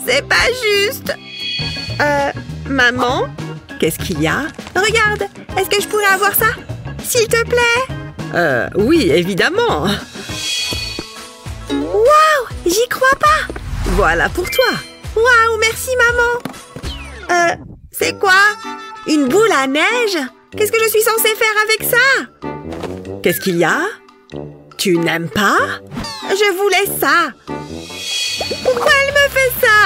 C'est pas juste. Maman? Qu'est-ce qu'il y a? Regarde, est-ce que je pourrais avoir ça? S'il te plaît? Oui, évidemment. Waouh, j'y crois pas. Voilà pour toi. Waouh, merci maman. C'est quoi? Une boule à neige? Qu'est-ce que je suis censée faire avec ça? Qu'est-ce qu'il y a? Tu n'aimes pas? Je voulais ça. Pourquoi elle me fait ça?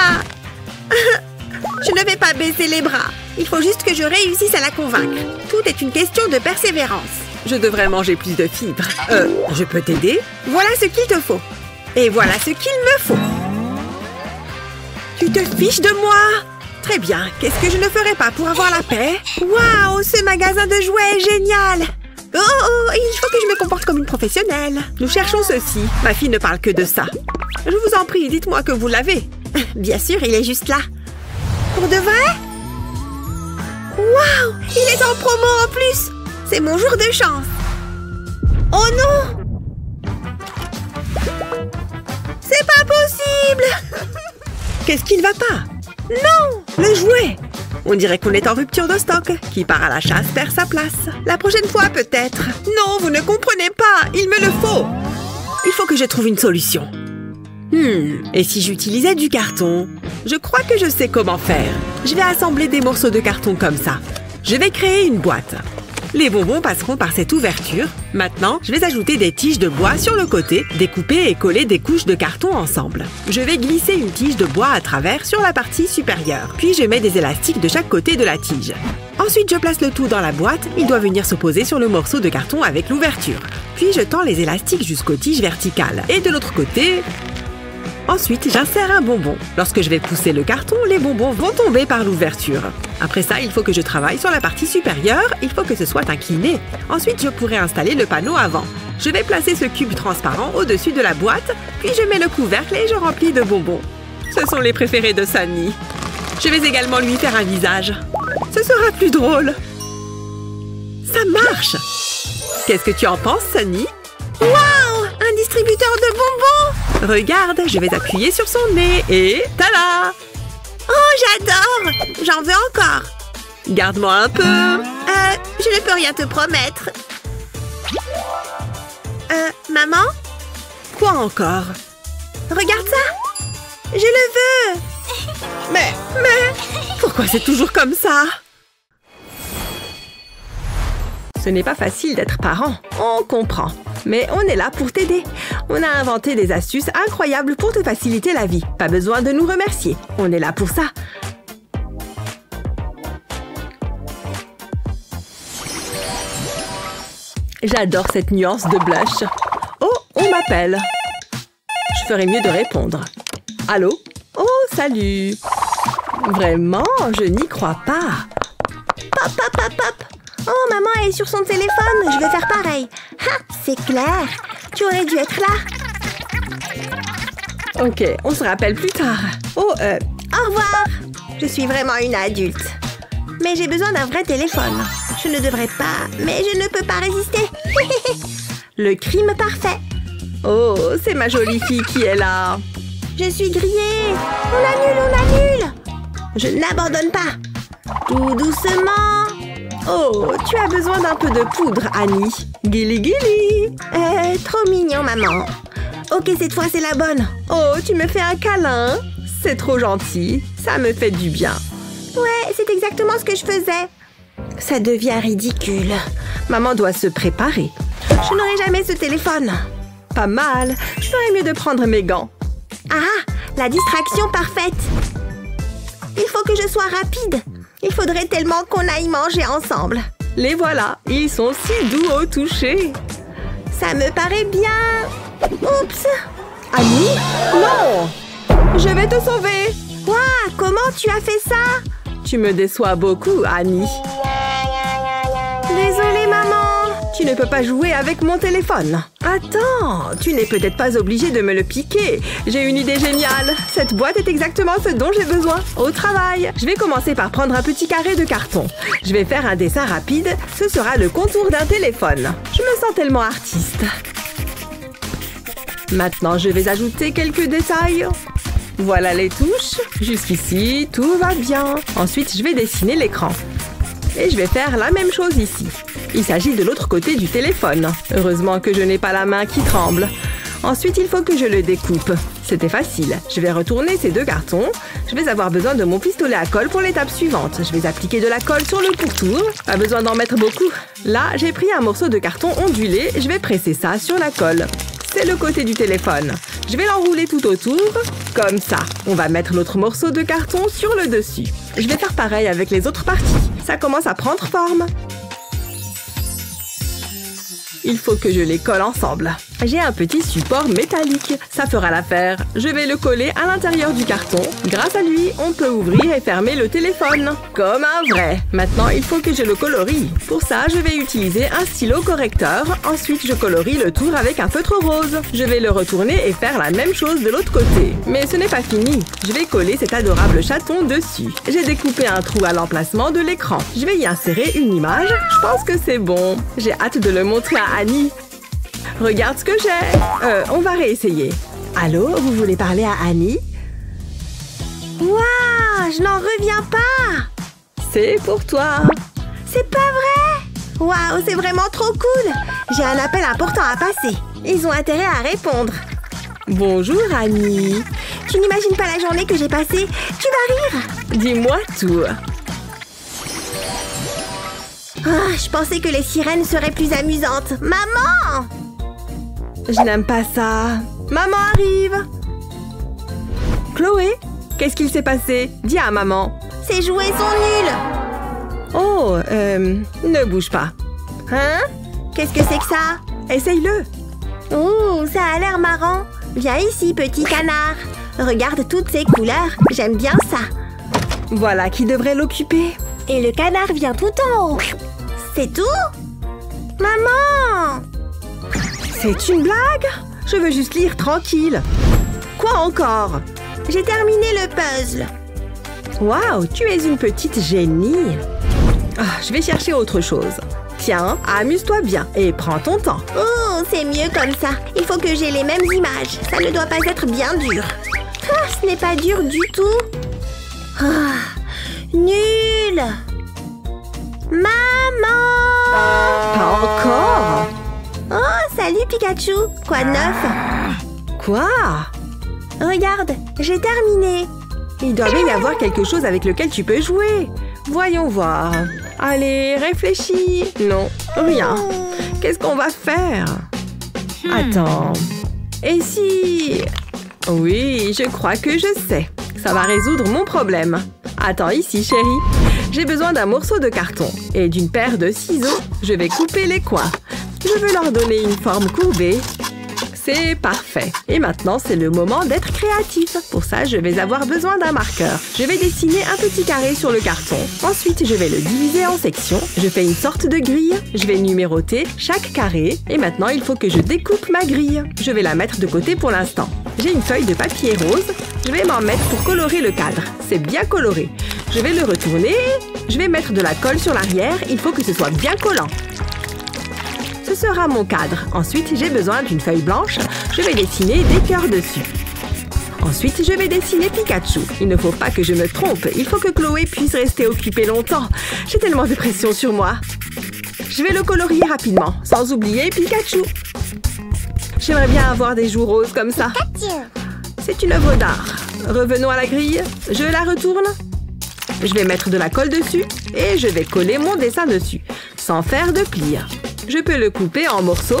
Je ne vais pas baisser les bras. Il faut juste que je réussisse à la convaincre. Tout est une question de persévérance. Je devrais manger plus de fibres. Je peux t'aider? Voilà ce qu'il te faut. Et voilà ce qu'il me faut. Tu te fiches de moi? Très bien. Qu'est-ce que je ne ferais pas pour avoir la paix? Waouh, ce magasin de jouets est génial! Oh, il faut que je me comporte comme une professionnelle. Nous cherchons ceci. Ma fille ne parle que de ça. Je vous en prie, dites-moi que vous l'avez. Bien sûr, il est juste là. Pour de vrai? Waouh, il est en promo en plus. C'est mon jour de chance. Oh non! C'est pas possible! Qu'est-ce qui ne va pas? Non! Le jouet! On dirait qu'on est en rupture de stock. Qui part à la chasse perd sa place. La prochaine fois, peut-être. Non, vous ne comprenez pas. Il me le faut. Il faut que je trouve une solution. Et si j'utilisais du carton? Je crois que je sais comment faire. Je vais assembler des morceaux de carton comme ça. Je vais créer une boîte. Les bonbons passeront par cette ouverture. Maintenant, je vais ajouter des tiges de bois sur le côté, découper et coller des couches de carton ensemble. Je vais glisser une tige de bois à travers sur la partie supérieure. Puis je mets des élastiques de chaque côté de la tige. Ensuite, je place le tout dans la boîte. Il doit venir se poser sur le morceau de carton avec l'ouverture. Puis je tends les élastiques jusqu'aux tiges verticales. Et de l'autre côté... Ensuite, j'insère un bonbon. Lorsque je vais pousser le carton, les bonbons vont tomber par l'ouverture. Après ça, il faut que je travaille sur la partie supérieure. Il faut que ce soit incliné. Ensuite, je pourrai installer le panneau avant. Je vais placer ce cube transparent au-dessus de la boîte, puis je mets le couvercle et je remplis de bonbons. Ce sont les préférés de Sunny. Je vais également lui faire un visage. Ce sera plus drôle. Ça marche! Qu'est-ce que tu en penses, Sunny? Waouh! Un distributeur de bonbons! Regarde, je vais appuyer sur son nez et... tada! Oh, j'adore! J'en veux encore! Garde-moi un peu! Je ne peux rien te promettre. Maman? Quoi encore? Regarde ça! Je le veux! Mais... Pourquoi c'est toujours comme ça? Ce n'est pas facile d'être parent, on comprend. Mais on est là pour t'aider. On a inventé des astuces incroyables pour te faciliter la vie. Pas besoin de nous remercier. On est là pour ça. J'adore cette nuance de blush. Oh, on m'appelle. Je ferais mieux de répondre. Allô? Oh, salut. Vraiment, je n'y crois pas. Pop, pop, pop, pop. Oh, maman est sur son téléphone. Je vais faire pareil. Ha, c'est clair. Tu aurais dû être là. Ok, on se rappelle plus tard. Oh, au revoir. Je suis vraiment une adulte. Mais j'ai besoin d'un vrai téléphone. Je ne devrais pas, mais je ne peux pas résister. Le crime parfait. Oh, c'est ma jolie fille qui est là. Je suis grillée. On annule. Je n'abandonne pas. Tout doucement. Oh, tu as besoin d'un peu de poudre, Annie. Gili gili. Trop mignon, maman. Ok, cette fois, c'est la bonne. Oh, tu me fais un câlin. C'est trop gentil. Ça me fait du bien. Ouais, c'est exactement ce que je faisais. Ça devient ridicule. Maman doit se préparer. Je n'aurai jamais ce téléphone. Pas mal. Je ferais mieux de prendre mes gants. Ah, la distraction parfaite. Il faut que je sois rapide. Il faudrait tellement qu'on aille manger ensemble. Les voilà. Ils sont si doux au toucher. Ça me paraît bien. Oups. Annie? Non. Je vais te sauver. Waouh, comment tu as fait ça? Tu me déçois beaucoup, Annie. Désolée, maman. Tu ne peux pas jouer avec mon téléphone. Attends, tu n'es peut-être pas obligée de me le piquer. J'ai une idée géniale. Cette boîte est exactement ce dont j'ai besoin. Au travail. Je vais commencer par prendre un petit carré de carton. Je vais faire un dessin rapide. Ce sera le contour d'un téléphone. Je me sens tellement artiste. Maintenant, je vais ajouter quelques détails. Voilà les touches. Jusqu'ici, tout va bien. Ensuite, je vais dessiner l'écran. Et je vais faire la même chose ici. Il s'agit de l'autre côté du téléphone. Heureusement que je n'ai pas la main qui tremble. Ensuite, il faut que je le découpe. C'était facile. Je vais retourner ces deux cartons. Je vais avoir besoin de mon pistolet à colle pour l'étape suivante. Je vais appliquer de la colle sur le pourtour. Pas besoin d'en mettre beaucoup. Là, j'ai pris un morceau de carton ondulé. Je vais presser ça sur la colle. C'est le côté du téléphone. Je vais l'enrouler tout autour, comme ça. On va mettre l'autre morceau de carton sur le dessus. Je vais faire pareil avec les autres parties. Ça commence à prendre forme. Il faut que je les colle ensemble. J'ai un petit support métallique. Ça fera l'affaire. Je vais le coller à l'intérieur du carton. Grâce à lui, on peut ouvrir et fermer le téléphone. Comme un vrai. Maintenant, il faut que je le colorie. Pour ça, je vais utiliser un stylo correcteur. Ensuite, je colorie le tour avec un feutre rose. Je vais le retourner et faire la même chose de l'autre côté. Mais ce n'est pas fini. Je vais coller cet adorable chaton dessus. J'ai découpé un trou à l'emplacement de l'écran. Je vais y insérer une image. Je pense que c'est bon. J'ai hâte de le montrer à Annie. Regarde ce que j'ai. On va réessayer. Allô, vous voulez parler à Annie? Waouh, je n'en reviens pas. C'est pour toi. C'est pas vrai? Waouh, c'est vraiment trop cool. J'ai un appel important à passer. Ils ont intérêt à répondre. Bonjour Annie. Tu n'imagines pas la journée que j'ai passée. Tu vas rire. Dis-moi tout. Ah, je pensais que les sirènes seraient plus amusantes. Maman! Je n'aime pas ça. Maman arrive. Chloé, qu'est-ce qu'il s'est passé? Dis à maman. Ces jouets sont nuls. Oh, ne bouge pas. Hein? Qu'est-ce que c'est que ça? Essaye-le. Oh, ça a l'air marrant. Viens ici, petit canard. Regarde toutes ces couleurs. J'aime bien ça. Voilà qui devrait l'occuper. Et le canard vient tout en haut. C'est tout? Maman! C'est une blague? Je veux juste lire tranquille. Quoi encore? J'ai terminé le puzzle. Waouh, tu es une petite génie. Je vais chercher autre chose. Tiens, amuse-toi bien et prends ton temps. Oh, c'est mieux comme ça. Il faut que j'ai les mêmes images. Ça ne doit pas être bien dur. Ce n'est pas dur du tout. Nul! Maman! Pas encore? Oh, salut Pikachu! Quoi de neuf? Quoi? Regarde, j'ai terminé. Il doit bien y avoir quelque chose avec lequel tu peux jouer. Voyons voir. Allez, réfléchis. Non, rien. Qu'est-ce qu'on va faire? Attends. Et si... Oui, je crois que je sais. Ça va résoudre mon problème. Attends ici, chérie. J'ai besoin d'un morceau de carton et d'une paire de ciseaux. Je vais couper les coins. Je veux leur donner une forme courbée. C'est parfait. Et maintenant, c'est le moment d'être créatif. Pour ça, je vais avoir besoin d'un marqueur. Je vais dessiner un petit carré sur le carton. Ensuite, je vais le diviser en sections. Je fais une sorte de grille. Je vais numéroter chaque carré. Et maintenant, il faut que je découpe ma grille. Je vais la mettre de côté pour l'instant. J'ai une feuille de papier rose. Je vais m'en mettre pour colorer le cadre. C'est bien coloré. Je vais le retourner. Je vais mettre de la colle sur l'arrière. Il faut que ce soit bien collant. Ce sera mon cadre. Ensuite, j'ai besoin d'une feuille blanche. Je vais dessiner des cœurs dessus. Ensuite, je vais dessiner Pikachu. Il ne faut pas que je me trompe. Il faut que Chloé puisse rester occupée longtemps. J'ai tellement de pression sur moi. Je vais le colorier rapidement, sans oublier Pikachu. J'aimerais bien avoir des joues roses comme ça. C'est une œuvre d'art. Revenons à la grille. Je la retourne. Je vais mettre de la colle dessus et je vais coller mon dessin dessus, sans faire de plis. Je peux le couper en morceaux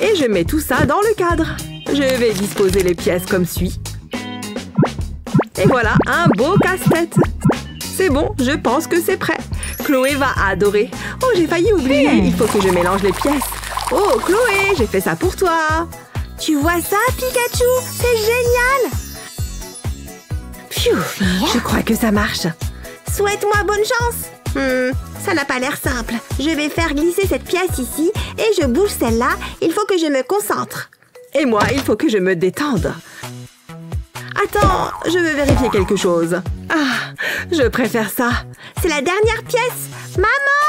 et je mets tout ça dans le cadre. Je vais disposer les pièces comme suit. Et voilà, un beau casse-tête. C'est bon, je pense que c'est prêt. Chloé va adorer. Oh, j'ai failli oublier. Il faut que je mélange les pièces. Oh, Chloé, j'ai fait ça pour toi. Tu vois ça, Pikachu? C'est génial! Pfiou, je crois que ça marche. Souhaite-moi bonne chance. Ça n'a pas l'air simple. Je vais faire glisser cette pièce ici et je bouge celle-là. Il faut que je me concentre. Et moi, il faut que je me détende. Attends, je veux vérifier quelque chose. Ah, je préfère ça. C'est la dernière pièce. Maman!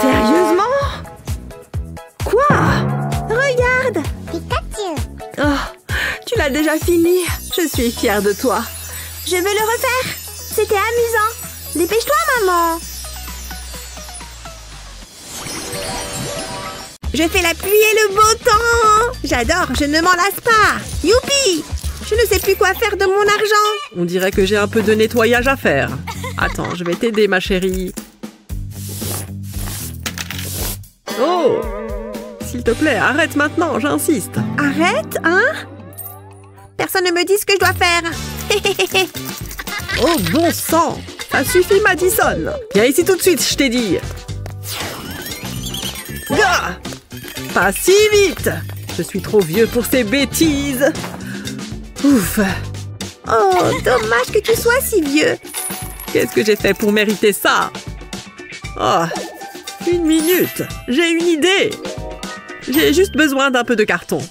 Sérieusement? Quoi? Regarde! Pikachu! Oh, tu Tu l'as déjà fini. Je suis fière de toi. Je veux le refaire. C'était amusant. Dépêche-toi, maman. Je fais la pluie et le beau temps. J'adore, je ne m'en lasse pas. Youpi! Je ne sais plus quoi faire de mon argent. On dirait que j'ai un peu de nettoyage à faire. Attends, je vais t'aider, ma chérie. Oh! S'il te plaît, arrête maintenant, j'insiste. Arrête, hein? Personne ne me dit ce que je dois faire. Oh, bon sang! Ça suffit, Madison. Viens ici tout de suite, je t'ai dit. Ah! Pas si vite! Je suis trop vieux pour ces bêtises. Ouf! Oh, dommage que tu sois si vieux. Qu'est-ce que j'ai fait pour mériter ça? Oh! Une minute! J'ai une idée! J'ai juste besoin d'un peu de carton.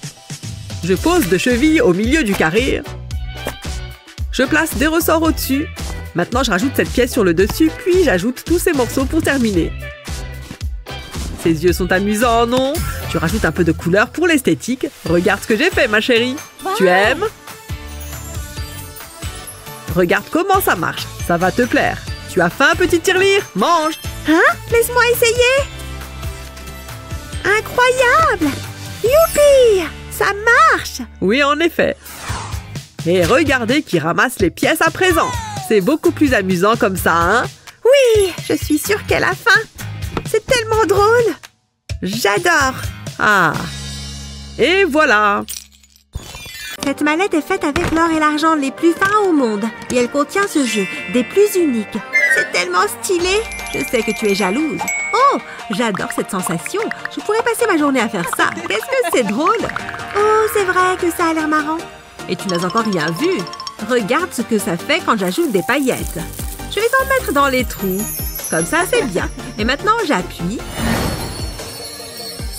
Je pose deux chevilles au milieu du carré. Je place des ressorts au-dessus. Maintenant, je rajoute cette pièce sur le dessus, puis j'ajoute tous ces morceaux pour terminer. Ces yeux sont amusants, non? Tu rajoutes un peu de couleur pour l'esthétique. Regarde ce que j'ai fait, ma chérie. Wow. Tu aimes? Regarde comment ça marche. Ça va te plaire. Tu as faim, petite tirelire? Mange! Hein? Laisse-moi essayer! Incroyable! Youpi! Ça marche! Oui, en effet. Et regardez qui ramasse les pièces à présent. C'est beaucoup plus amusant comme ça, hein? Oui, je suis sûre qu'elle a faim. C'est tellement drôle. J'adore. Ah. Et voilà. Cette mallette est faite avec l'or et l'argent les plus fins au monde. Et elle contient ce jeu, des plus uniques. C'est tellement stylé. Je sais que tu es jalouse. Oh, j'adore cette sensation. Je pourrais passer ma journée à faire ça. Qu'est-ce que c'est drôle. Oh, c'est vrai que ça a l'air marrant. Et tu n'as encore rien vu. Regarde ce que ça fait quand j'ajoute des paillettes. Je vais en mettre dans les trous. Comme ça, c'est bien. Et maintenant, j'appuie.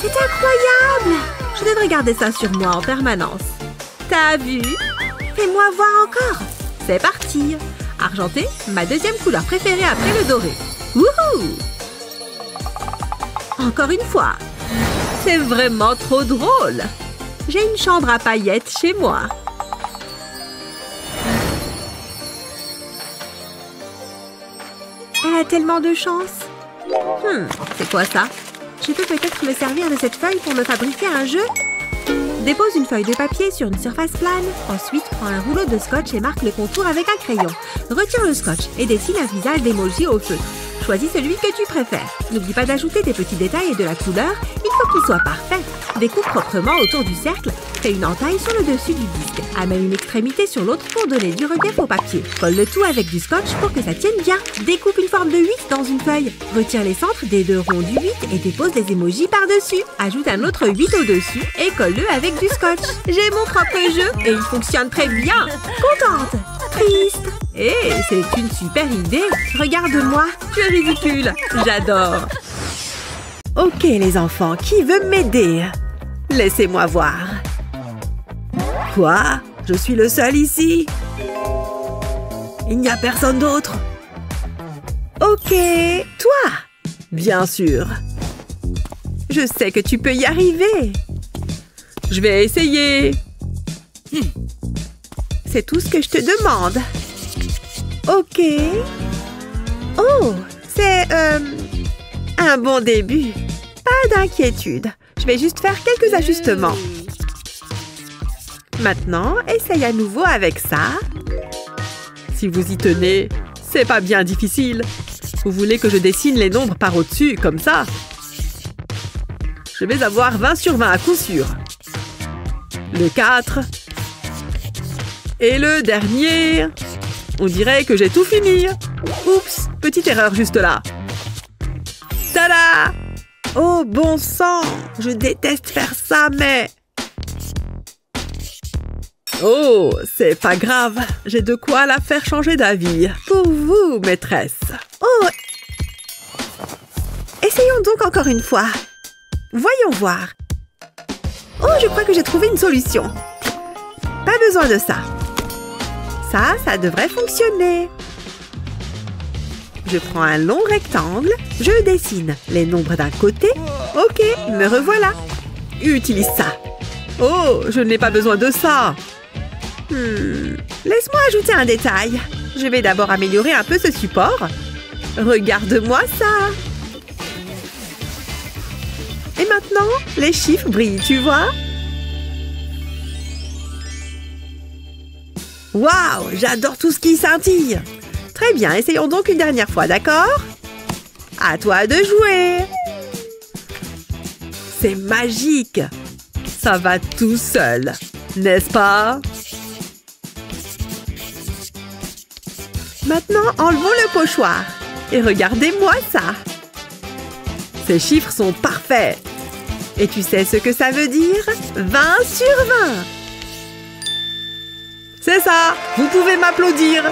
C'est incroyable! Je devrais garder ça sur moi en permanence. T'as vu? Fais-moi voir encore. C'est parti. Argenté, ma deuxième couleur préférée après le doré. Wouhou! Encore une fois. C'est vraiment trop drôle. J'ai une chambre à paillettes chez moi. Elle a tellement de chance. C'est quoi ça? Je peux peut-être me servir de cette feuille pour me fabriquer un jeu. Dépose une feuille de papier sur une surface plane. Ensuite, prends un rouleau de scotch et marque le contour avec un crayon. Retire le scotch et dessine un visage d'emoji au feu. Choisis celui que tu préfères. N'oublie pas d'ajouter des petits détails et de la couleur. Il faut qu'il soit parfait. Découpe proprement autour du cercle. Fais une entaille sur le dessus du disque. Amène une extrémité sur l'autre pour donner du relief au papier. Colle le tout avec du scotch pour que ça tienne bien. Découpe une forme de 8 dans une feuille. Retire les centres des deux ronds du 8 et dépose des émojis par-dessus. Ajoute un autre 8 au-dessus et colle-le avec du scotch. J'ai mon propre jeu et il fonctionne très bien. Contente? Triste? Eh, c'est une super idée. Regarde-moi, tu es ridicule. J'adore. Ok, les enfants, qui veut m'aider? Laissez-moi voir. Quoi? Je suis le seul ici? Il n'y a personne d'autre? Ok, toi? Bien sûr. Je sais que tu peux y arriver. Je vais essayer. C'est tout ce que je te demande. Ok. Oh, c'est un bon début. Pas d'inquiétude. Je vais juste faire quelques ajustements. Maintenant, essaye à nouveau avec ça. Si vous y tenez, c'est pas bien difficile. Vous voulez que je dessine les nombres par au-dessus, comme ça? Je vais avoir 20 sur 20 à coup sûr. Le 4. Et le dernier. On dirait que j'ai tout fini. Oups, petite erreur juste là. Tada! Oh, bon sang! Je déteste faire ça, mais... Oh, c'est pas grave. J'ai de quoi la faire changer d'avis. Pour vous, maîtresse. Oh! Essayons donc encore une fois. Voyons voir. Oh, je crois que j'ai trouvé une solution. Pas besoin de ça. Ça devrait fonctionner. Je prends un long rectangle, je dessine les nombres d'un côté. Ok, me revoilà. Utilise ça. Oh, je n'ai pas besoin de ça. Laisse-moi ajouter un détail. Je vais d'abord améliorer un peu ce support. Regarde-moi ça. Et maintenant, les chiffres brillent, tu vois? Waouh, j'adore tout ce qui scintille. Très bien, essayons donc une dernière fois, d'accord? À toi de jouer. C'est magique. Ça va tout seul, n'est-ce pas? Maintenant, enlevons le pochoir. Et regardez-moi ça. Ces chiffres sont parfaits. Et tu sais ce que ça veut dire? 20 sur 20. C'est ça. Vous pouvez m'applaudir.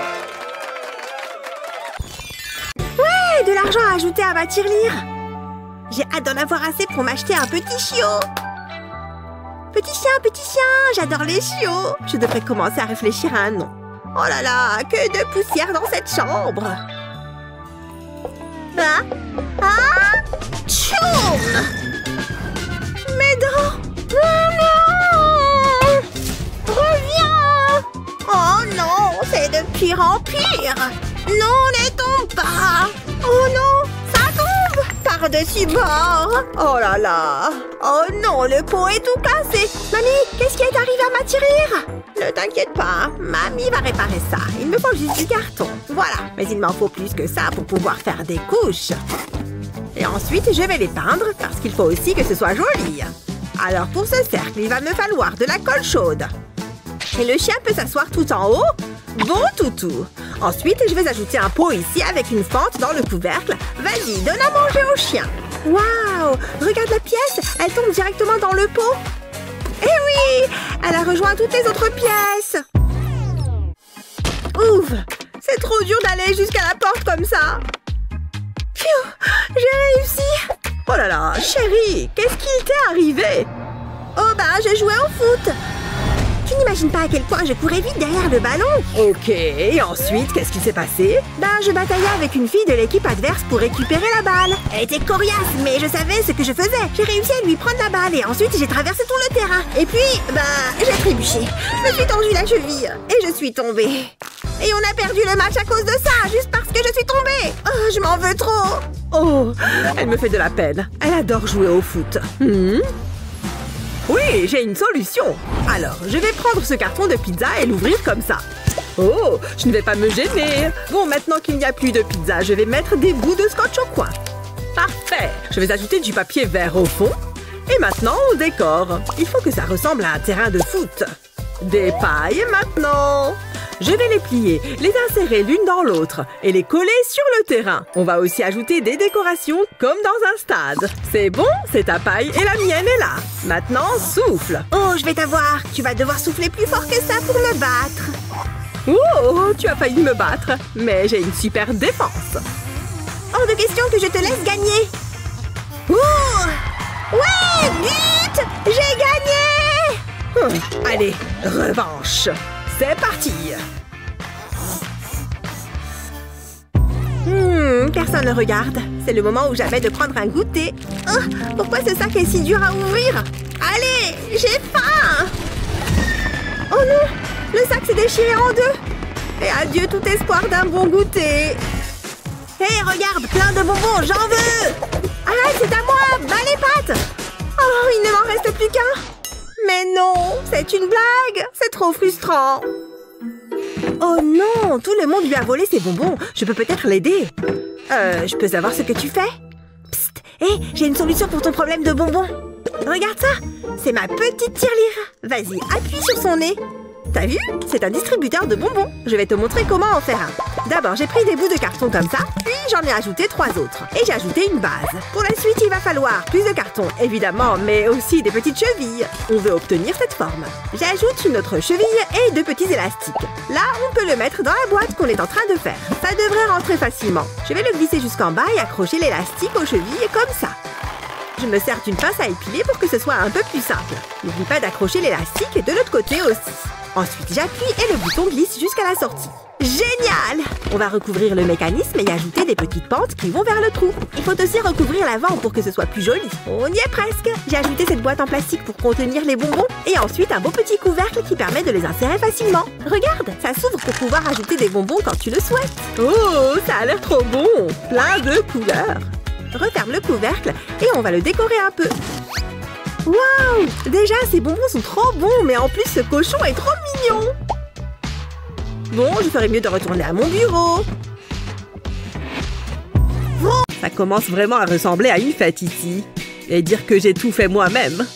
Ouais, de l'argent à ajouter à ma tirelire. J'ai hâte d'en avoir assez pour m'acheter un petit chiot. Petit chien, j'adore les chiots. Je devrais commencer à réfléchir à un nom. Oh là là, que de poussière dans cette chambre. Tchoum! Mes dents! Oh non! Reviens! Oh non, c'est de pire en pire! Non, ne tombe pas! Oh non, ça tombe! Par-dessus bord! Oh là là! Oh non, le pot est tout cassé! Mamie, qu'est-ce qui est arrivé à ma tirelire? Ne t'inquiète pas, Mamie va réparer ça. Il me faut juste du carton. Voilà, mais il m'en faut plus que ça pour pouvoir faire des couches. Et ensuite, je vais les peindre parce qu'il faut aussi que ce soit joli. Alors pour ce cercle, il va me falloir de la colle chaude. Et le chien peut s'asseoir tout en haut. Bon toutou. Ensuite, je vais ajouter un pot ici avec une fente dans le couvercle. Vas-y, donne à manger au chien. Waouh! Regarde la pièce, elle tombe directement dans le pot. Eh oui! Elle a rejoint toutes les autres pièces. Ouf! C'est trop dur d'aller jusqu'à la porte comme ça. Pfiou! J'ai réussi! Oh là là, chérie, qu'est-ce qu'il t'est arrivé? Oh bah, je jouais au foot. Tu n'imagines pas à quel point je courais vite derrière le ballon. Ok, et ensuite, qu'est-ce qui s'est passé? Je bataillais avec une fille de l'équipe adverse pour récupérer la balle. Elle était coriace, mais je savais ce que je faisais. J'ai réussi à lui prendre la balle et ensuite j'ai traversé tout le terrain. Et puis, j'ai trébuché. Je me suis tendu la cheville et je suis tombée. Et on a perdu le match à cause de ça, juste parce que je suis tombée. Oh, je m'en veux trop. Oh, elle me fait de la peine. Elle adore jouer au foot. Oui, j'ai une solution. Alors, je vais prendre ce carton de pizza et l'ouvrir comme ça. Oh, je ne vais pas me gêner. Bon, maintenant qu'il n'y a plus de pizza, je vais mettre des bouts de scotch au coin. Parfait. Je vais ajouter du papier vert au fond. Et maintenant, au décor. Il faut que ça ressemble à un terrain de foot. Des pailles maintenant. Je vais les plier, les insérer l'une dans l'autre et les coller sur le terrain. On va aussi ajouter des décorations comme dans un stade. C'est bon, c'est ta paille et la mienne est là. Maintenant, souffle. Oh, je vais t'avoir. Tu vas devoir souffler plus fort que ça pour me battre. Oh, tu as failli me battre, mais j'ai une super défense. Hors de question que je te laisse gagner. Oh! Ouais, but! J'ai gagné! Allez, revanche. C'est parti! Personne ne regarde. C'est le moment où j'avais de prendre un goûter. Oh, pourquoi ce sac est si dur à ouvrir? Allez, j'ai faim! Oh non! Le sac s'est déchiré en deux! Et adieu tout espoir d'un bon goûter! Hé, regarde, plein de bonbons, j'en veux! Ah, c'est à moi! Bas les pattes! Oh, il ne m'en reste plus qu'un! Mais non, c'est une blague! C'est trop frustrant! Oh non, tout le monde lui a volé ses bonbons. Je peux peut-être l'aider. Je peux savoir ce que tu fais? Psst, hé, j'ai une solution pour ton problème de bonbons. Regarde ça, c'est ma petite tirelire. Vas-y, appuie sur son nez. T'as vu? C'est un distributeur de bonbons. Je vais te montrer comment en faire un. D'abord, j'ai pris des bouts de carton comme ça, puis j'en ai ajouté 3 autres. Et j'ai ajouté une base. Pour la suite, il va falloir plus de carton, évidemment, mais aussi des petites chevilles. On veut obtenir cette forme. J'ajoute une autre cheville et 2 petits élastiques. Là, on peut le mettre dans la boîte qu'on est en train de faire. Ça devrait rentrer facilement. Je vais le glisser jusqu'en bas et accrocher l'élastique aux chevilles comme ça. Je me sers d'une pince à épiler pour que ce soit un peu plus simple. N'oublie pas d'accrocher l'élastique de l'autre côté aussi. Ensuite, j'appuie et le bouton glisse jusqu'à la sortie. Génial! On va recouvrir le mécanisme et ajouter des petites pentes qui vont vers le trou. Il faut aussi recouvrir l'avant pour que ce soit plus joli. On y est presque! J'ai ajouté cette boîte en plastique pour contenir les bonbons et ensuite un beau petit couvercle qui permet de les insérer facilement. Regarde, ça s'ouvre pour pouvoir ajouter des bonbons quand tu le souhaites. Oh, ça a l'air trop bon! Plein de couleurs! Referme le couvercle et on va le décorer un peu. Waouh! Déjà, ces bonbons sont trop bons, mais en plus, ce cochon est trop mignon! Bon, je ferais mieux de retourner à mon bureau. Ça commence vraiment à ressembler à une fête ici. Et dire que j'ai tout fait moi-même.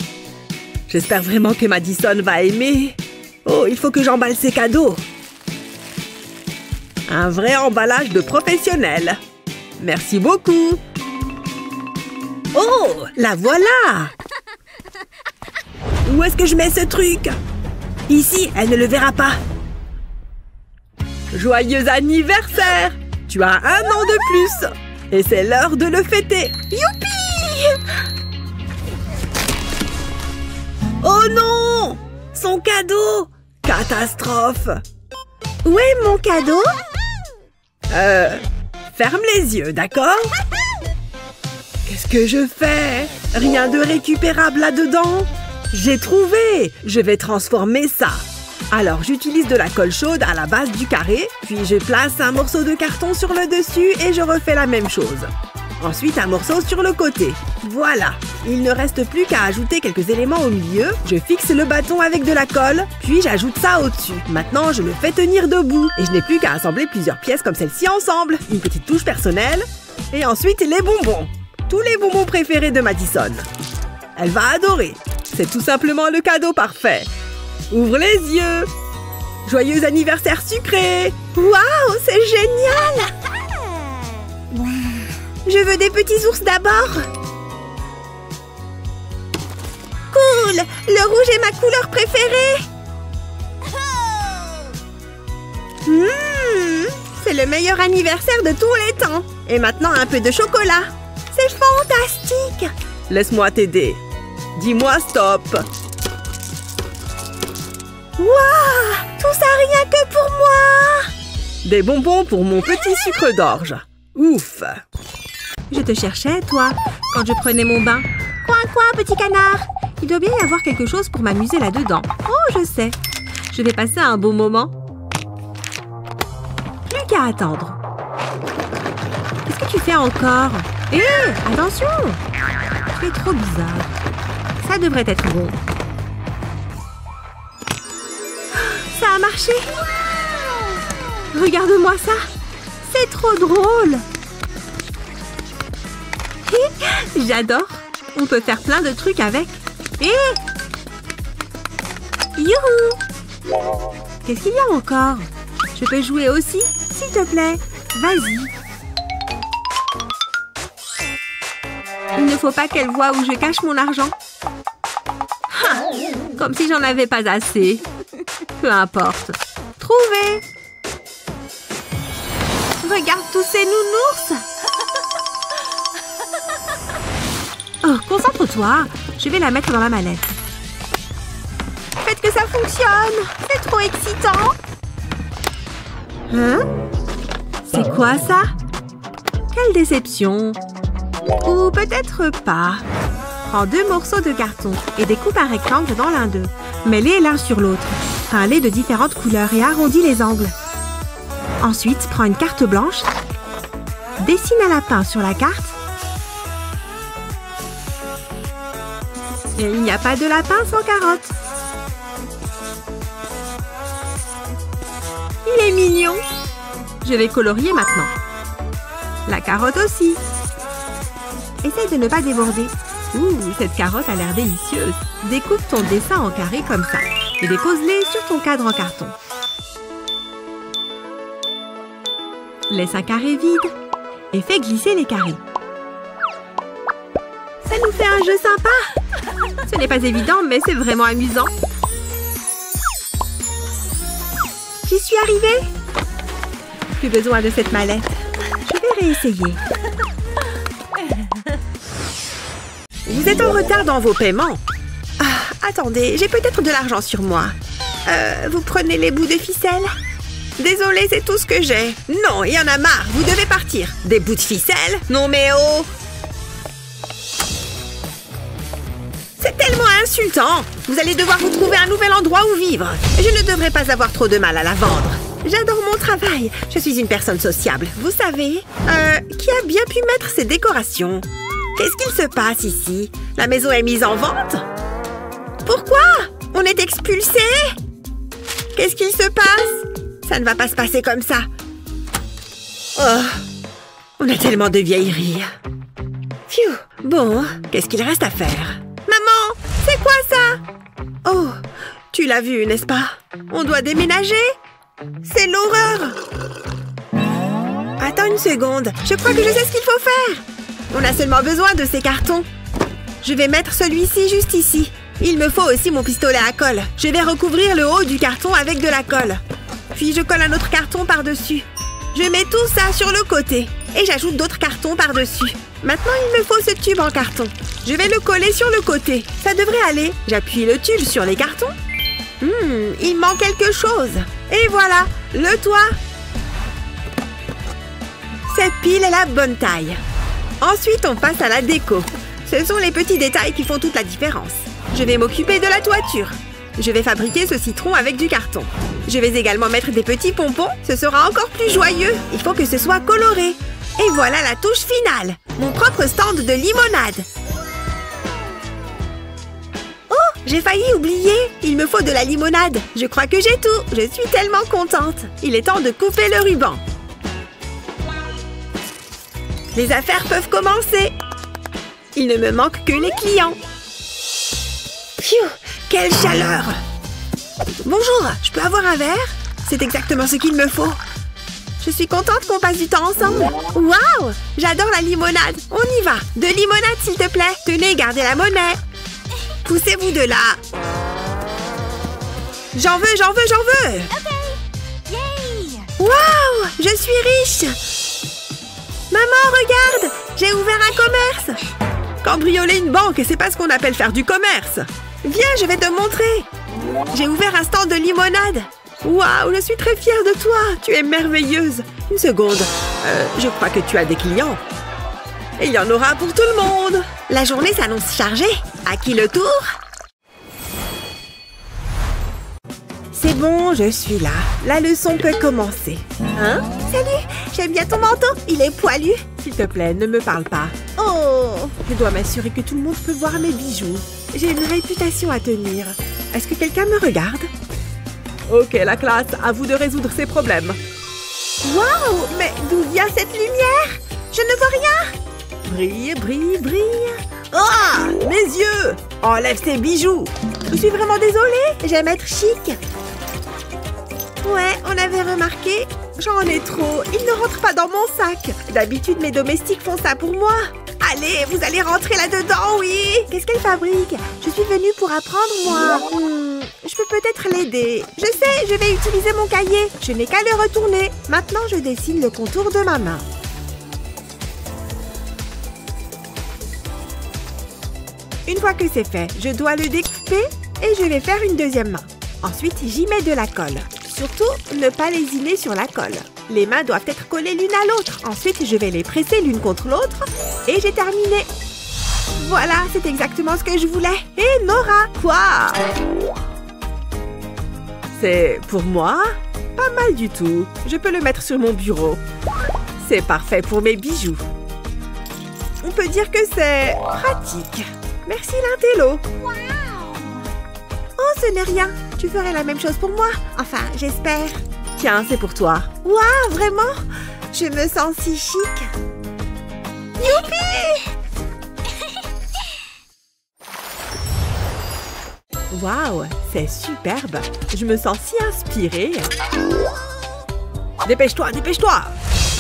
J'espère vraiment que Madison va aimer. Oh, il faut que j'emballe ses cadeaux. Un vrai emballage de professionnel. Merci beaucoup. Oh, la voilà! Où est-ce que je mets ce truc? Ici, elle ne le verra pas. Joyeux anniversaire! Tu as 1 an de plus! Et c'est l'heure de le fêter! Youpi! Oh non! Son cadeau! Catastrophe! Où est mon cadeau? Ferme les yeux, d'accord? Qu'est-ce que je fais? Rien de récupérable là-dedans? J'ai trouvé! Je vais transformer ça. Alors, j'utilise de la colle chaude à la base du carré, puis je place un morceau de carton sur le dessus et je refais la même chose. Ensuite, un morceau sur le côté. Voilà! Il ne reste plus qu'à ajouter quelques éléments au milieu. Je fixe le bâton avec de la colle, puis j'ajoute ça au-dessus. Maintenant, je le fais tenir debout. Et je n'ai plus qu'à assembler plusieurs pièces comme celle-ci ensemble. Une petite touche personnelle. Et ensuite, les bonbons. Tous les bonbons préférés de Madison. Elle va adorer. C'est tout simplement le cadeau parfait. Ouvre les yeux! Joyeux anniversaire sucré! Waouh, c'est génial! Je veux des petits ours d'abord! Cool! Le rouge est ma couleur préférée! C'est le meilleur anniversaire de tous les temps! Et maintenant, un peu de chocolat! C'est fantastique! Laisse-moi t'aider. Dis-moi stop! Waouh! Tout ça rien que pour moi! Des bonbons pour mon petit sucre d'orge. Ouf! Je te cherchais, toi, quand je prenais mon bain. Coin, coin, petit canard! Il doit bien y avoir quelque chose pour m'amuser là-dedans. Oh, je sais. Je vais passer un beau moment. Plus qu'à attendre. Qu'est-ce que tu fais encore? Hé, attention! Tu es trop bizarre. Ça devrait être bon. Ça a marché! Regarde-moi ça! C'est trop drôle! J'adore! On peut faire plein de trucs avec. Youhou! Qu'est-ce qu'il y a encore? Je peux jouer aussi? S'il te plaît, vas-y. Il ne faut pas qu'elle voie où je cache mon argent. Comme si j'en avais pas assez. Peu importe. Trouvé! Regarde tous ces nounours! Oh, concentre-toi. Je vais la mettre dans la mallette. Faites que ça fonctionne! C'est trop excitant! Hein? C'est quoi ça? Quelle déception! Ou peut-être pas. Prends 2 morceaux de carton et découpe un rectangle dans l'un d'eux. Mets-les l'un sur l'autre. Peins-les de différentes couleurs et arrondis les angles. Ensuite, prends une carte blanche. Dessine un lapin sur la carte. Et il n'y a pas de lapin sans carotte. Il est mignon. Je vais colorier maintenant. La carotte aussi. Essaye de ne pas déborder. Ouh, cette carotte a l'air délicieuse. Découpe ton dessin en carré comme ça et dépose-les sur ton cadre en carton. Laisse un carré vide et fais glisser les carrés. Ça nous fait un jeu sympa. Ce n'est pas évident, mais c'est vraiment amusant. J'y suis arrivée. Plus besoin de cette mallette. Je vais réessayer. Vous êtes en retard dans vos paiements. Ah, attendez, j'ai peut-être de l'argent sur moi. Vous prenez les bouts de ficelle? Désolée, c'est tout ce que j'ai. Non, il y en a marre, vous devez partir. Des bouts de ficelle? Non mais oh! C'est tellement insultant! Vous allez devoir vous trouver un nouvel endroit où vivre. Je ne devrais pas avoir trop de mal à la vendre. J'adore mon travail. Je suis une personne sociable, vous savez. Qui a bien pu mettre ces décorations? Qu'est-ce qu'il se passe ici? La maison est mise en vente? Pourquoi? On est expulsés? Qu'est-ce qu'il se passe? Ça ne va pas se passer comme ça. Oh, on a tellement de vieilleries. Phew. Bon, qu'est-ce qu'il reste à faire? Maman, c'est quoi ça? Oh, tu l'as vu, n'est-ce pas? On doit déménager? C'est l'horreur! Attends une seconde, je crois que je sais ce qu'il faut faire. On a seulement besoin de ces cartons. Je vais mettre celui-ci juste ici. Il me faut aussi mon pistolet à colle. Je vais recouvrir le haut du carton avec de la colle. Puis je colle un autre carton par-dessus. Je mets tout ça sur le côté. Et j'ajoute d'autres cartons par-dessus. Maintenant, il me faut ce tube en carton. Je vais le coller sur le côté. Ça devrait aller. J'appuie le tube sur les cartons. Il manque quelque chose. Et voilà, le toit. Cette pile est la bonne taille. Ensuite, on passe à la déco. Ce sont les petits détails qui font toute la différence. Je vais m'occuper de la toiture. Je vais fabriquer ce citron avec du carton. Je vais également mettre des petits pompons. Ce sera encore plus joyeux. Il faut que ce soit coloré. Et voilà la touche finale. Mon propre stand de limonade. Oh, j'ai failli oublier. Il me faut de la limonade. Je crois que j'ai tout. Je suis tellement contente. Il est temps de couper le ruban. Les affaires peuvent commencer. Il ne me manque que les clients. Phew, quelle chaleur! Bonjour, je peux avoir un verre? C'est exactement ce qu'il me faut. Je suis contente qu'on passe du temps ensemble. Waouh! J'adore la limonade. On y va. De limonade, s'il te plaît. Tenez, gardez la monnaie. Poussez-vous de là. J'en veux, j'en veux, j'en veux. Waouh! Je suis riche. Maman, regarde! J'ai ouvert un commerce. Cambrioler une banque, c'est pas ce qu'on appelle faire du commerce. Viens, je vais te montrer. J'ai ouvert un stand de limonade. Waouh, je suis très fière de toi. Tu es merveilleuse. Une seconde. Je crois que tu as des clients. Et il y en aura pour tout le monde. La journée s'annonce chargée. À qui le tour? C'est bon, je suis là. La leçon peut commencer. Hein? Salut, j'aime bien ton manteau. Il est poilu. S'il te plaît, ne me parle pas. Oh! Je dois m'assurer que tout le monde peut voir mes bijoux. J'ai une réputation à tenir. Est-ce que quelqu'un me regarde? Ok, la classe, à vous de résoudre ces problèmes. Waouh! Mais d'où vient cette lumière? Je ne vois rien. Brille, brille, brille. Oh! Mes yeux! Enlève ces bijoux. Je suis vraiment désolée. J'aime être chic. Ouais, on avait remarqué. J'en ai trop. Ils ne rentrent pas dans mon sac. D'habitude, mes domestiques font ça pour moi. Allez, vous allez rentrer là-dedans, oui. Qu'est-ce qu'elle fabrique? Je suis venue pour apprendre, moi. Je peux peut-être l'aider. Je sais, je vais utiliser mon cahier. Je n'ai qu'à le retourner. Maintenant, je dessine le contour de ma main. Une fois que c'est fait, je dois le découper et je vais faire une deuxième main. Ensuite, j'y mets de la colle. Surtout, ne pas lésiner sur la colle. Les mains doivent être collées l'une à l'autre. Ensuite, je vais les presser l'une contre l'autre. Et j'ai terminé. Voilà, c'est exactement ce que je voulais. Et Nora, quoi? C'est pour moi? Pas mal du tout. Je peux le mettre sur mon bureau. C'est parfait pour mes bijoux. On peut dire que c'est pratique. Merci l'intello. Oh, ce n'est rien. Tu ferais la même chose pour moi. Enfin, j'espère. Tiens, c'est pour toi. Waouh, vraiment? Je me sens si chic. Youpi! Waouh, c'est superbe. Je me sens si inspirée. Dépêche-toi, dépêche-toi.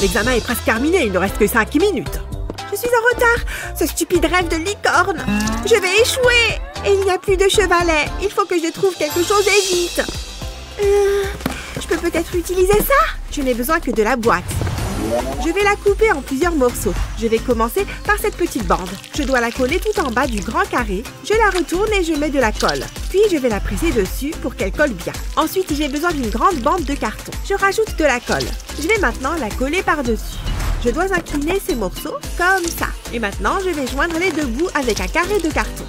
L'examen est presque terminé, il ne reste que 5 minutes. Je suis en retard. Ce stupide rêve de licorne. Je vais échouer. Et il n'y a plus de chevalet. Il faut que je trouve quelque chose et vite. Je peux peut-être utiliser ça? Je n'ai besoin que de la boîte. Je vais la couper en plusieurs morceaux. Je vais commencer par cette petite bande. Je dois la coller tout en bas du grand carré. Je la retourne et je mets de la colle. Puis je vais la presser dessus pour qu'elle colle bien. Ensuite, j'ai besoin d'une grande bande de carton. Je rajoute de la colle. Je vais maintenant la coller par-dessus. Je dois incliner ces morceaux comme ça. Et maintenant, je vais joindre les deux bouts avec un carré de carton.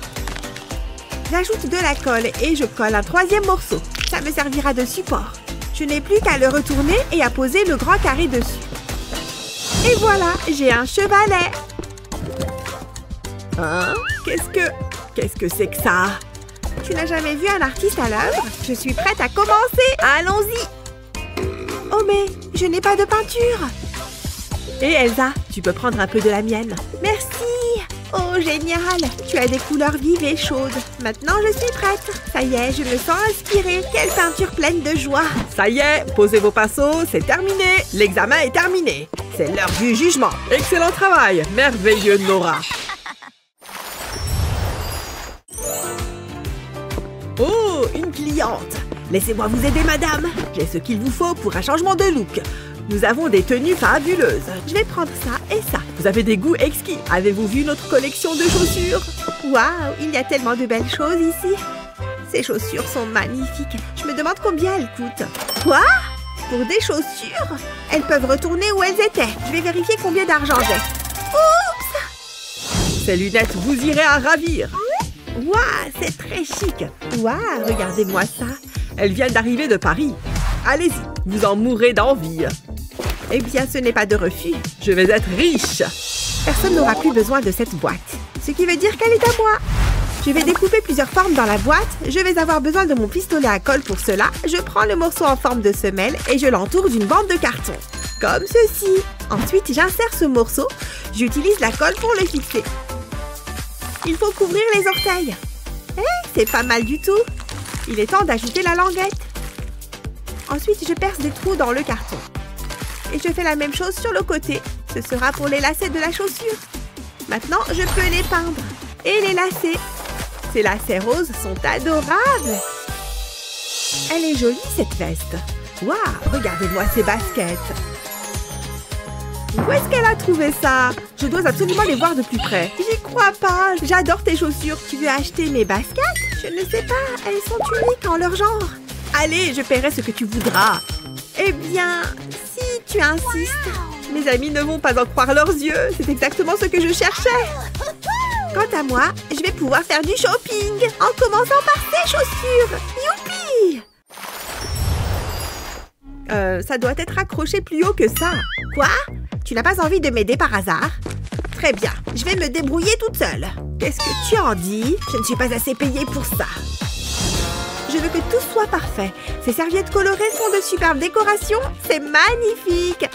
J'ajoute de la colle et je colle un troisième morceau. Ça me servira de support. Je n'ai plus qu'à le retourner et à poser le grand carré dessus. Et voilà, j'ai un chevalet. Hein? Qu'est-ce que c'est que ça? Tu n'as jamais vu un artiste à l'œuvre? Je suis prête à commencer. Allons-y. Oh mais, je n'ai pas de peinture. Et Elsa, tu peux prendre un peu de la mienne. Merci. Oh, génial. Tu as des couleurs vives et chaudes. Maintenant, je suis prête. Ça y est, je me sens inspirée. Quelle peinture pleine de joie. Ça y est, posez vos pinceaux, c'est terminé. L'examen est terminé. C'est l'heure du jugement. Excellent travail. Merveilleux, Nora. Oh, une cliente. Laissez-moi vous aider, madame. J'ai ce qu'il vous faut pour un changement de look. Nous avons des tenues fabuleuses. Je vais prendre ça et ça. Vous avez des goûts exquis. Avez-vous vu notre collection de chaussures? Waouh, il y a tellement de belles choses ici. Ces chaussures sont magnifiques. Je me demande combien elles coûtent. Quoi? Pour des chaussures? Elles peuvent retourner où elles étaient. Je vais vérifier combien d'argent j'ai. Oups! Ces lunettes vous iraient à ravir. Waouh, c'est très chic. Waouh, regardez-moi ça. Elles viennent d'arriver de Paris. Allez-y, vous en mourrez d'envie. Eh bien, ce n'est pas de refus. Je vais être riche. Personne n'aura plus besoin de cette boîte. Ce qui veut dire qu'elle est à moi. Je vais découper plusieurs formes dans la boîte. Je vais avoir besoin de mon pistolet à colle pour cela. Je prends le morceau en forme de semelle et je l'entoure d'une bande de carton. Comme ceci. Ensuite, j'insère ce morceau. J'utilise la colle pour le fixer. Il faut couvrir les orteils. C'est pas mal du tout. Il est temps d'ajouter la languette. Ensuite, je perce des trous dans le carton. Et je fais la même chose sur le côté. Ce sera pour les lacets de la chaussure. Maintenant, je peux les peindre. Et les lacets. Ces lacets roses sont adorables. Elle est jolie, cette veste. Waouh, regardez-moi ces baskets. Où est-ce qu'elle a trouvé ça? Je dois absolument les voir de plus près. J'y crois pas. J'adore tes chaussures. Tu veux acheter mes baskets? Je ne sais pas. Elles sont uniques en leur genre. Allez, je paierai ce que tu voudras. Eh bien, si tu insistes. Mes amis ne vont pas en croire leurs yeux. C'est exactement ce que je cherchais. Quant à moi, je vais pouvoir faire du shopping en commençant par ces chaussures. Youpi! Ça doit être accroché plus haut que ça. Quoi? Tu n'as pas envie de m'aider par hasard? Très bien, je vais me débrouiller toute seule. Qu'est-ce que tu en dis? Je ne suis pas assez payée pour ça. Je veux que tout soit parfait. Ces serviettes colorées font de superbes décorations. C'est magnifique.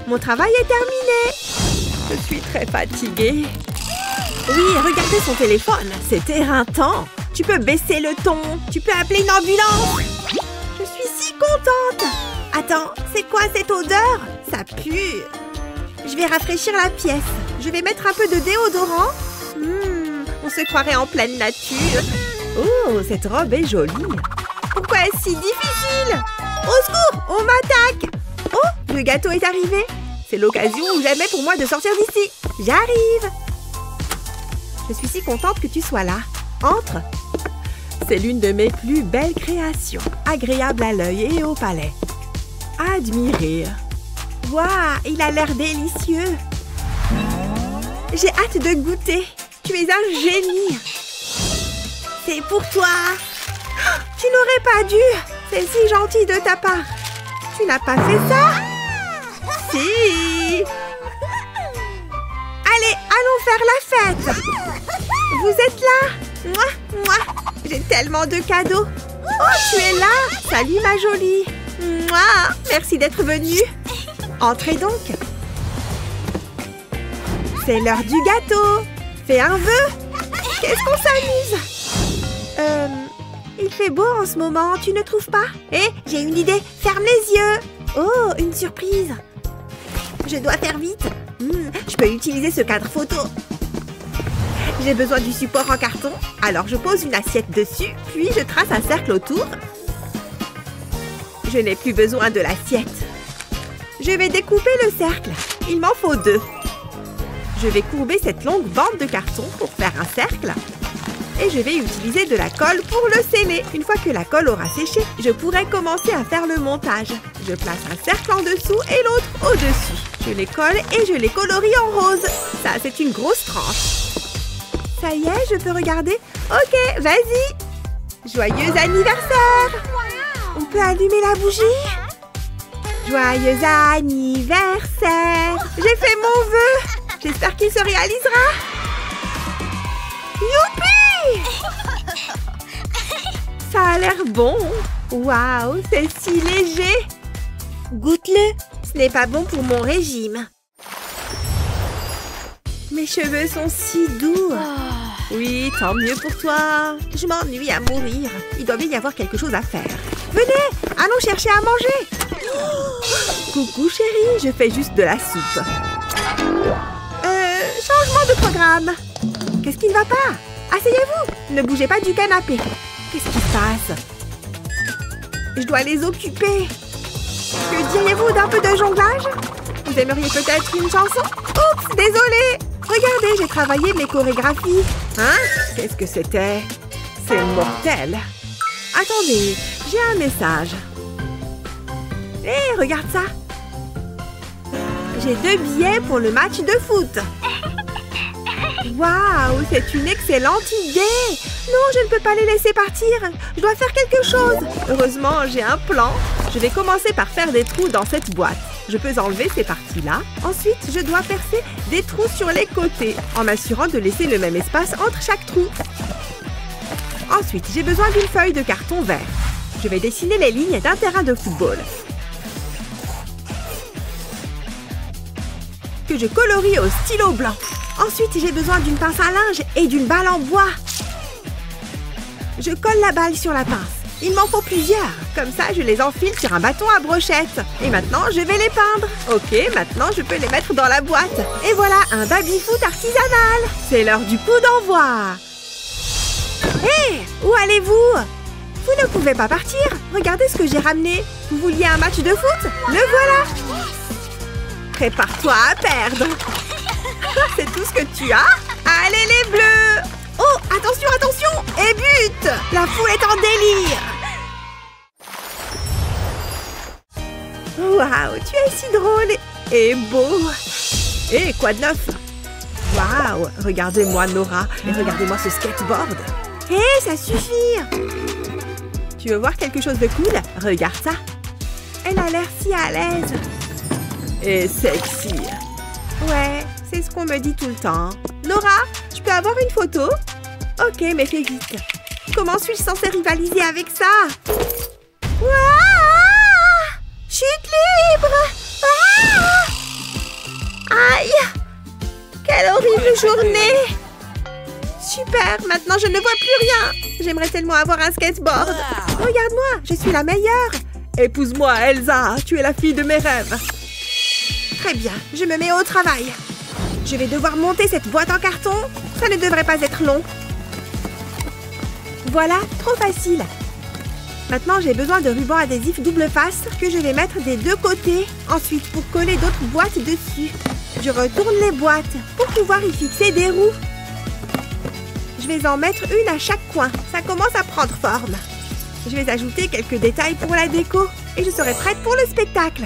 Mon travail est terminé. Je suis très fatiguée. Oui, regardez son téléphone. C'est éreintant. Tu peux baisser le ton. Tu peux appeler une ambulance. Je suis si contente. Attends, c'est quoi cette odeur? Ça pue. Je vais rafraîchir la pièce. Je vais mettre un peu de déodorant. On se croirait en pleine nature. Oh, cette robe est jolie. Pourquoi est-ce si difficile? Au secours, on m'attaque. Oh, le gâteau est arrivé. C'est l'occasion ou jamais pour moi de sortir d'ici. J'arrive. Je suis si contente que tu sois là. Entre. C'est l'une de mes plus belles créations. Agréable à l'œil et au palais. Admirez. Waouh, il a l'air délicieux. J'ai hâte de goûter. Tu es un génie. C'est pour toi. Tu n'aurais pas dû. C'est si gentil de ta part. Tu n'as pas fait ça? Si. Allez, allons faire la fête. Vous êtes là? Mouah, mouah. J'ai tellement de cadeaux. Oh, tu es là. Salut ma jolie. Mouah. Merci d'être venue. Entrez donc. C'est l'heure du gâteau. Fais un vœu. Qu'est-ce qu'on s'amuse? Il fait beau en ce moment, tu ne trouves pas? J'ai une idée. Ferme les yeux. Oh, une surprise. Je dois faire vite. Je peux utiliser ce cadre photo. J'ai besoin du support en carton. Alors, je pose une assiette dessus, puis je trace un cercle autour. Je n'ai plus besoin de l'assiette. Je vais découper le cercle. Il m'en faut 2. Je vais courber cette longue bande de carton pour faire un cercle. Et je vais utiliser de la colle pour le sceller. Une fois que la colle aura séché, je pourrai commencer à faire le montage. Je place un cercle en dessous et l'autre au-dessus. Je les colle et je les colorie en rose. Ça, c'est une grosse tranche. Ça y est, je peux regarder? Ok, vas-y. Joyeux anniversaire! On peut allumer la bougie? Joyeux anniversaire! J'ai fait mon vœu! J'espère qu'il se réalisera! Youpi! Ça a l'air bon! Waouh, c'est si léger! Goûte-le! Ce n'est pas bon pour mon régime. Mes cheveux sont si doux. Oui, tant mieux pour toi. Je m'ennuie à mourir. Il doit bien y avoir quelque chose à faire. Venez, allons chercher à manger. Coucou chérie, je fais juste de la soupe. Changement de programme. Qu'est-ce qui ne va pas? Asseyez-vous. Ne bougez pas du canapé. Qu'est-ce qui se passe? Je dois les occuper. Que diriez-vous d'un peu de jonglage? Vous aimeriez peut-être une chanson? Oups, désolée. Regardez, j'ai travaillé mes chorégraphies. Hein? Qu'est-ce que c'était? C'est mortel. Attendez, j'ai un message. Hé, regarde ça. J'ai 2 billets pour le match de foot. Waouh, c'est une excellente idée. Non, je ne peux pas les laisser partir. Je dois faire quelque chose. Heureusement, j'ai un plan. Je vais commencer par faire des trous dans cette boîte. Je peux enlever ces parties-là. Ensuite, je dois percer des trous sur les côtés, en m'assurant de laisser le même espace entre chaque trou. Ensuite, j'ai besoin d'une feuille de carton vert. Je vais dessiner les lignes d'un terrain de football, que je colorie au stylo blanc. Ensuite, j'ai besoin d'une pince à linge et d'une balle en bois. Je colle la balle sur la pince. Il m'en faut plusieurs. Comme ça, je les enfile sur un bâton à brochette. Et maintenant, je vais les peindre. Ok, maintenant, je peux les mettre dans la boîte. Et voilà, un baby-foot artisanal. C'est l'heure du coup d'envoi. Hé, où allez-vous? Vous ne pouvez pas partir. Regardez ce que j'ai ramené. Vous vouliez un match de foot? Le voilà. Prépare-toi à perdre. C'est tout ce que tu as? Allez les bleus! Oh, attention, attention! Et but! La foule est en délire! Waouh, tu es si drôle et beau! Et quoi de neuf? Waouh, regardez-moi Nora et regardez-moi ce skateboard! Hé, ça suffit! Tu veux voir quelque chose de cool? Regarde ça! Elle a l'air si à l'aise! Et sexy! Ouais, c'est ce qu'on me dit tout le temps. Nora, je peux avoir une photo? Ok, mais fais vite. Comment suis-je censée rivaliser avec ça? Ouah! Chute libre! Ah! Aïe! Quelle horrible journée! Super, maintenant je ne vois plus rien. J'aimerais tellement avoir un skateboard. Regarde-moi, je suis la meilleure. Épouse-moi, Elsa, tu es la fille de mes rêves. Très bien, je me mets au travail. Je vais devoir monter cette boîte en carton. Ça ne devrait pas être long. Voilà, trop facile. Maintenant, j'ai besoin de ruban adhésif double face que je vais mettre des 2 côtés. Ensuite, pour coller d'autres boîtes dessus, je retourne les boîtes pour pouvoir y fixer des roues. Je vais en mettre une à chaque coin. Ça commence à prendre forme. Je vais ajouter quelques détails pour la déco et je serai prête pour le spectacle.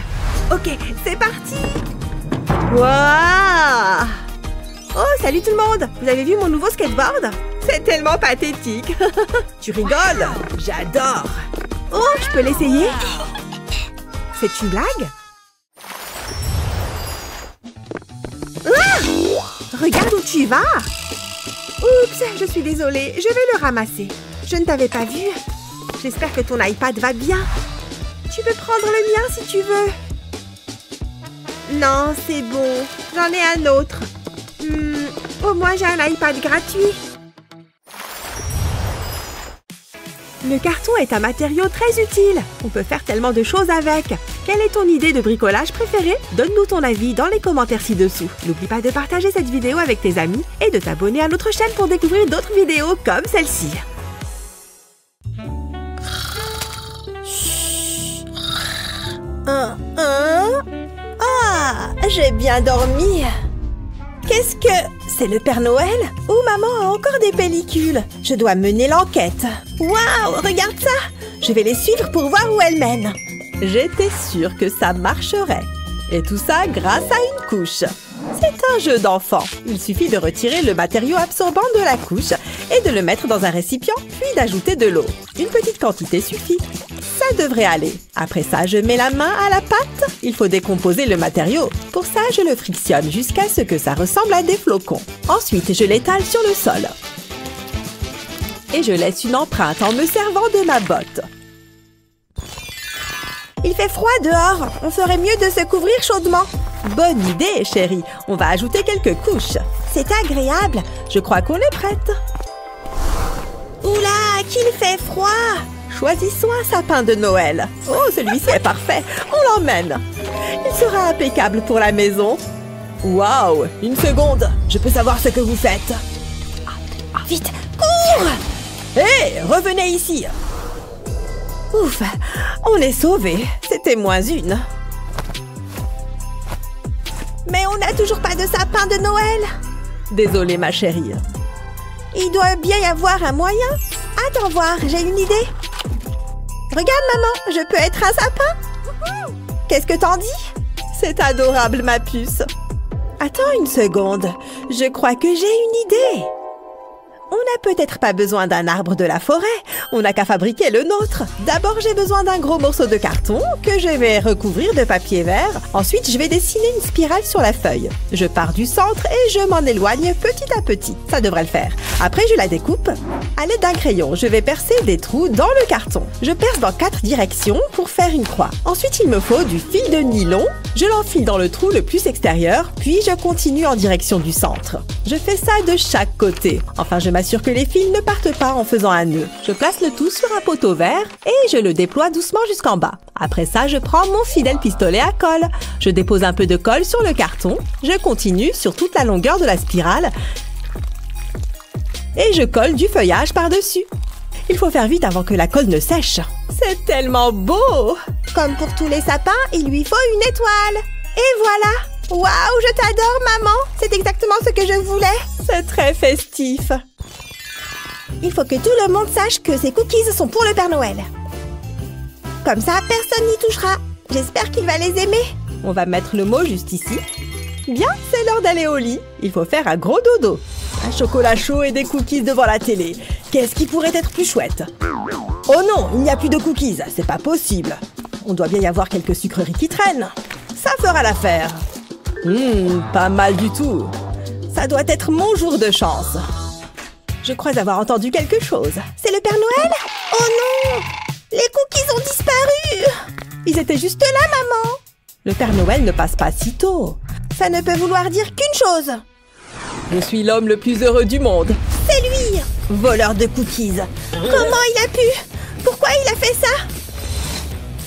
Ok, c'est parti! Waouh! Oh, salut tout le monde! Vous avez vu mon nouveau skateboard? C'est tellement pathétique! Tu rigoles? J'adore! Oh, je peux l'essayer? C'est une blague? Ah! Regarde où tu vas! Oups, je suis désolée, je vais le ramasser. Je ne t'avais pas vu. J'espère que ton iPad va bien. Tu peux prendre le mien si tu veux. Non, c'est bon. J'en ai un autre. Au moins, j'ai un iPad gratuit. Le carton est un matériau très utile. On peut faire tellement de choses avec. Quelle est ton idée de bricolage préférée? Donne-nous ton avis dans les commentaires ci-dessous. N'oublie pas de partager cette vidéo avec tes amis et de t'abonner à notre chaîne pour découvrir d'autres vidéos comme celle-ci. j'ai bien dormi. Qu'est-ce que... C'est le Père Noël? Ou maman a encore des pellicules? Je dois mener l'enquête. Waouh, regarde ça! Je vais les suivre pour voir où elles mènent. J'étais sûre que ça marcherait. Et tout ça grâce à une couche. C'est un jeu d'enfant. Il suffit de retirer le matériau absorbant de la couche et de le mettre dans un récipient, puis d'ajouter de l'eau. Une petite quantité suffit. Ça devrait aller. Après ça, je mets la main à la pâte. Il faut décomposer le matériau. Pour ça, je le frictionne jusqu'à ce que ça ressemble à des flocons. Ensuite, je l'étale sur le sol. Et je laisse une empreinte en me servant de ma botte. Il fait froid dehors. On ferait mieux de se couvrir chaudement. Bonne idée, chérie. On va ajouter quelques couches. C'est agréable. Je crois qu'on est prête. Oula, qu'il fait froid! Choisissons un sapin de Noël. Oh, celui-ci est parfait. On l'emmène. Il sera impeccable pour la maison. Waouh! Une seconde. Je peux savoir ce que vous faites. Vite, cours! Hé, revenez ici. Ouf, on est sauvés. C'était -1. Mais on n'a toujours pas de sapin de Noël. Désolée, ma chérie. Il doit bien y avoir un moyen. Attends voir, j'ai une idée. Regarde, maman, je peux être un sapin. Qu'est-ce que t'en dis? C'est adorable, ma puce. Attends une seconde. Je crois que j'ai une idée. On n'a peut-être pas besoin d'un arbre de la forêt. On n'a qu'à fabriquer le nôtre. D'abord, j'ai besoin d'un gros morceau de carton que je vais recouvrir de papier vert. Ensuite, je vais dessiner une spirale sur la feuille. Je pars du centre et je m'en éloigne petit à petit. Ça devrait le faire. Après, je la découpe. À l'aide d'un crayon, je vais percer des trous dans le carton. Je perce dans 4 directions pour faire une croix. Ensuite, il me faut du fil de nylon. Je l'enfile dans le trou le plus extérieur, puis je continue en direction du centre. Je fais ça de chaque côté. Enfin, je m'assure que les fils ne partent pas en faisant un nœud. Je place le tout sur un poteau vert et je le déploie doucement jusqu'en bas. Après ça, je prends mon fidèle pistolet à colle. Je dépose un peu de colle sur le carton. Je continue sur toute la longueur de la spirale et je colle du feuillage par-dessus. Il faut faire vite avant que la colle ne sèche. C'est tellement beau! Comme pour tous les sapins, il lui faut une étoile. Et voilà! Waouh, je t'adore, maman! C'est exactement ce que je voulais. C'est très festif. Il faut que tout le monde sache que ces cookies sont pour le Père Noël. Comme ça, personne n'y touchera. J'espère qu'il va les aimer. On va mettre le mot juste ici. Bien, c'est l'heure d'aller au lit. Il faut faire un gros dodo. Un chocolat chaud et des cookies devant la télé. Qu'est-ce qui pourrait être plus chouette? Oh non, il n'y a plus de cookies. C'est pas possible. On doit bien y avoir quelques sucreries qui traînent. Ça fera l'affaire. Pas mal du tout. Ça doit être mon jour de chance. Je crois avoir entendu quelque chose. C'est le Père Noël? Oh non! Les cookies ont disparu! Ils étaient juste là, maman! Le Père Noël ne passe pas si tôt. Ça ne peut vouloir dire qu'une chose. Je suis l'homme le plus heureux du monde. C'est lui! Voleur de cookies. Comment il a pu? Pourquoi il a fait ça?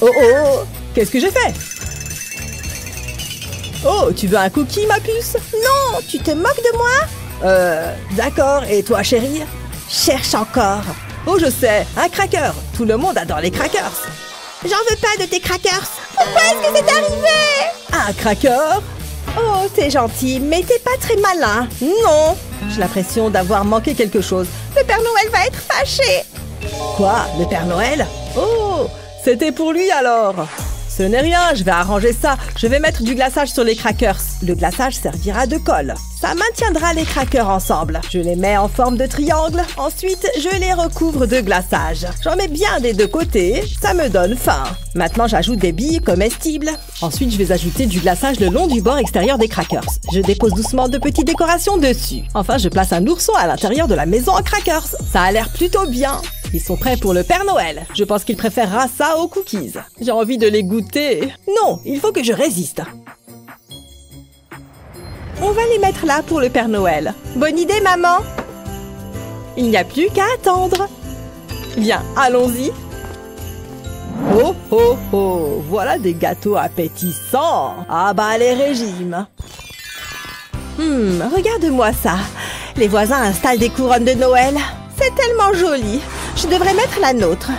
Oh oh! Qu'est-ce que j'ai fait? Oh, tu veux un cookie, ma puce? Non, tu te moques de moi? D'accord. Et toi, chérie? Cherche encore. Oh, je sais, un cracker. Tout le monde adore les crackers. J'en veux pas de tes crackers. Pourquoi est-ce que c'est arrivé? Un cracker? Oh, c'est gentil, mais t'es pas très malin. Non. J'ai l'impression d'avoir manqué quelque chose. Le Père Noël va être fâché. Quoi? Le Père Noël? Oh, c'était pour lui alors. Ce n'est rien, je vais arranger ça. Je vais mettre du glaçage sur les crackers. Le glaçage servira de colle. Ça maintiendra les crackers ensemble. Je les mets en forme de triangle. Ensuite, je les recouvre de glaçage. J'en mets bien des deux côtés. Ça me donne faim. Maintenant, j'ajoute des billes comestibles. Ensuite, je vais ajouter du glaçage le long du bord extérieur des crackers. Je dépose doucement de petites décorations dessus. Enfin, je place un ourson à l'intérieur de la maison en crackers. Ça a l'air plutôt bien. Ils sont prêts pour le Père Noël. Je pense qu'il préférera ça aux cookies. J'ai envie de les goûter. Non, il faut que je résiste. On va les mettre là pour le Père Noël. Bonne idée, maman. Il n'y a plus qu'à attendre. Bien, allons-y. Oh, oh, oh. Voilà des gâteaux appétissants. Ah bah, les régimes. Regarde-moi ça. Les voisins installent des couronnes de Noël. C'est tellement joli. Je devrais mettre la nôtre.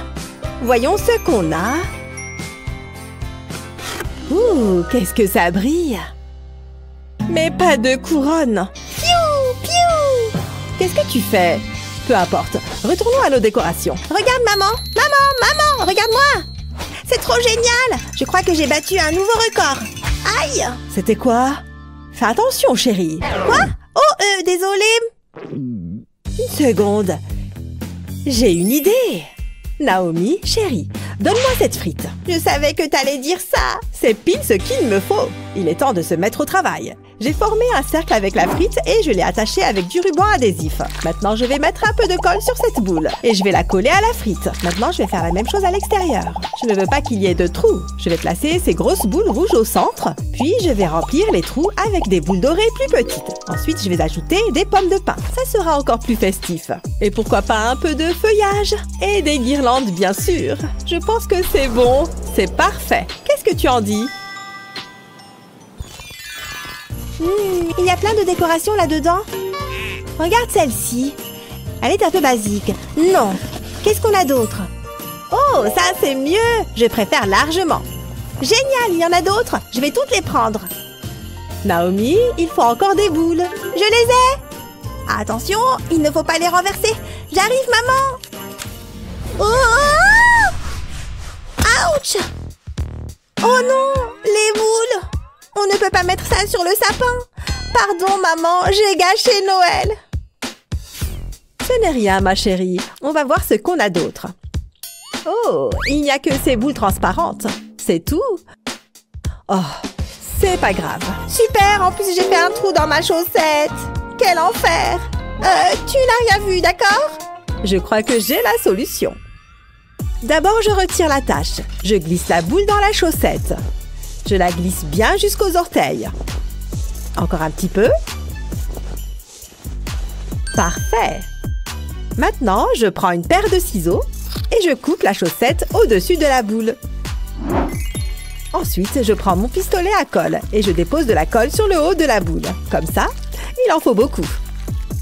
Voyons ce qu'on a. Ouh, qu'est-ce que ça brille. Mais pas de couronne. Piou, piou. Qu'est-ce que tu fais? Peu importe. Retournons à nos décorations. Regarde, maman. Maman, regarde-moi. C'est trop génial. Je crois que j'ai battu un nouveau record. Aïe. C'était quoi? Fais attention, chérie. Quoi? Oh, désolée. Une seconde. J'ai une idée. Naomi, chérie, donne-moi cette frite. Je savais que t'allais dire ça. C'est pile ce qu'il me faut. Il est temps de se mettre au travail. J'ai formé un cercle avec la frite et je l'ai attaché avec du ruban adhésif. Maintenant, je vais mettre un peu de colle sur cette boule et je vais la coller à la frite. Maintenant, je vais faire la même chose à l'extérieur. Je ne veux pas qu'il y ait de trous. Je vais placer ces grosses boules rouges au centre, puis je vais remplir les trous avec des boules dorées plus petites. Ensuite, je vais ajouter des pommes de pin. Ça sera encore plus festif. Et pourquoi pas un peu de feuillage et des guirlandes, bien sûr. Je pense que c'est bon. C'est parfait. Qu'est-ce que tu en dis? Il y a plein de décorations là-dedans. Regarde celle-ci. Elle est un peu basique. Non. Qu'est-ce qu'on a d'autre? Oh, ça c'est mieux. Je préfère largement. Génial, il y en a d'autres. Je vais toutes les prendre. Naomi, il faut encore des boules. Je les ai. Attention, il ne faut pas les renverser. J'arrive, maman. Oh! Ouch! Oh non, les boules. On ne peut pas mettre ça sur le sapin. Pardon, maman, j'ai gâché Noël. Ce n'est rien, ma chérie. On va voir ce qu'on a d'autre. Oh, il n'y a que ces boules transparentes. C'est tout. Oh, c'est pas grave. Super, en plus j'ai fait un trou dans ma chaussette. Quel enfer. Tu n'as rien vu, d'accord? Je crois que j'ai la solution. D'abord, je retire la tache. Je glisse la boule dans la chaussette. Je la glisse bien jusqu'aux orteils. Encore un petit peu. Parfait. Maintenant, je prends une paire de ciseaux et je coupe la chaussette au-dessus de la boule. Ensuite, je prends mon pistolet à colle et je dépose de la colle sur le haut de la boule. Comme ça, il en faut beaucoup.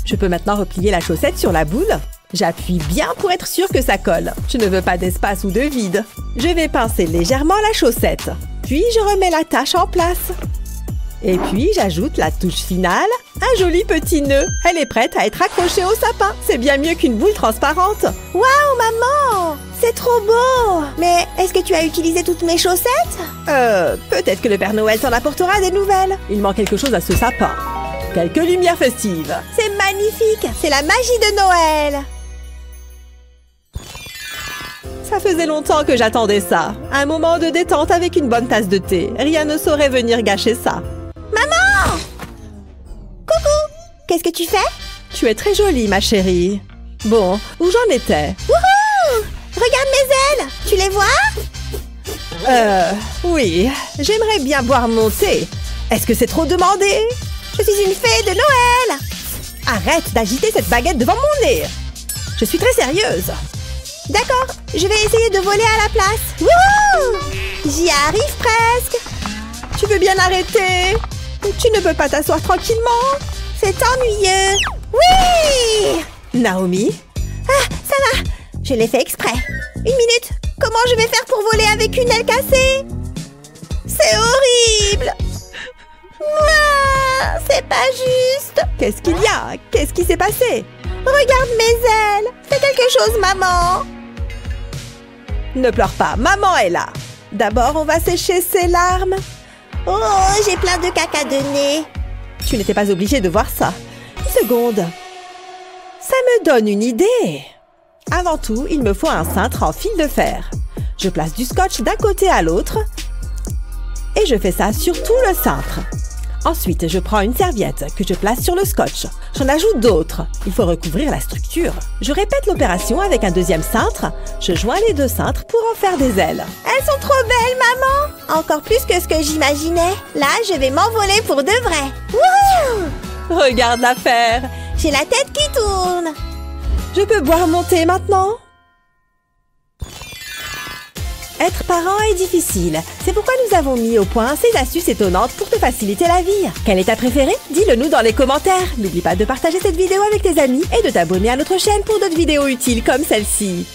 Je peux maintenant replier la chaussette sur la boule. J'appuie bien pour être sûre que ça colle. Je ne veux pas d'espace ou de vide. Je vais pincer légèrement la chaussette. Puis, je remets la tache en place. Et puis, j'ajoute la touche finale, un joli petit nœud. Elle est prête à être accrochée au sapin. C'est bien mieux qu'une boule transparente. Waouh, maman! C'est trop beau! Mais est-ce que tu as utilisé toutes mes chaussettes? Peut-être que le Père Noël t'en apportera des nouvelles. Il manque quelque chose à ce sapin. Quelques lumières festives. C'est magnifique! C'est la magie de Noël! Ça faisait longtemps que j'attendais ça. Un moment de détente avec une bonne tasse de thé. Rien ne saurait venir gâcher ça. Maman! Coucou! Qu'est-ce que tu fais? Tu es très jolie, ma chérie. Bon, où j'en étais? Wouhou! Regarde mes ailes! Tu les vois? Oui. J'aimerais bien boire mon thé. Est-ce que c'est trop demandé? Je suis une fée de Noël! Arrête d'agiter cette baguette devant mon nez. Je suis très sérieuse. D'accord, je vais essayer de voler à la place. Wouhou! J'y arrive presque. Tu veux bien arrêter? Tu ne peux pas t'asseoir tranquillement? C'est ennuyeux. Oui! Naomi? Ah, ça va. Je l'ai fait exprès. Une minute. Comment je vais faire pour voler avec une aile cassée? C'est horrible. Ouah, c'est pas juste. Qu'est-ce qu'il y a? Qu'est-ce qui s'est passé? Regarde mes ailes. Fais quelque chose, maman. Ne pleure pas, maman est là. D'abord, on va sécher ses larmes. Oh, j'ai plein de caca de nez. Tu n'étais pas obligée de voir ça. Une seconde. Ça me donne une idée. Avant tout, il me faut un cintre en fil de fer. Je place du scotch d'un côté à l'autre et je fais ça sur tout le cintre. Ensuite, je prends une serviette que je place sur le scotch. J'en ajoute d'autres. Il faut recouvrir la structure. Je répète l'opération avec un deuxième cintre. Je joins les deux cintres pour en faire des ailes. Elles sont trop belles, maman! Encore plus que ce que j'imaginais. Là, je vais m'envoler pour de vrai. Wouhou! Regarde l'affaire. J'ai la tête qui tourne. Je peux boire mon thé maintenant? Être parent est difficile. C'est pourquoi nous avons mis au point ces astuces étonnantes pour te faciliter la vie. Quelle est ta préférée? Dis-le nous dans les commentaires. N'oublie pas de partager cette vidéo avec tes amis et de t'abonner à notre chaîne pour d'autres vidéos utiles comme celle-ci.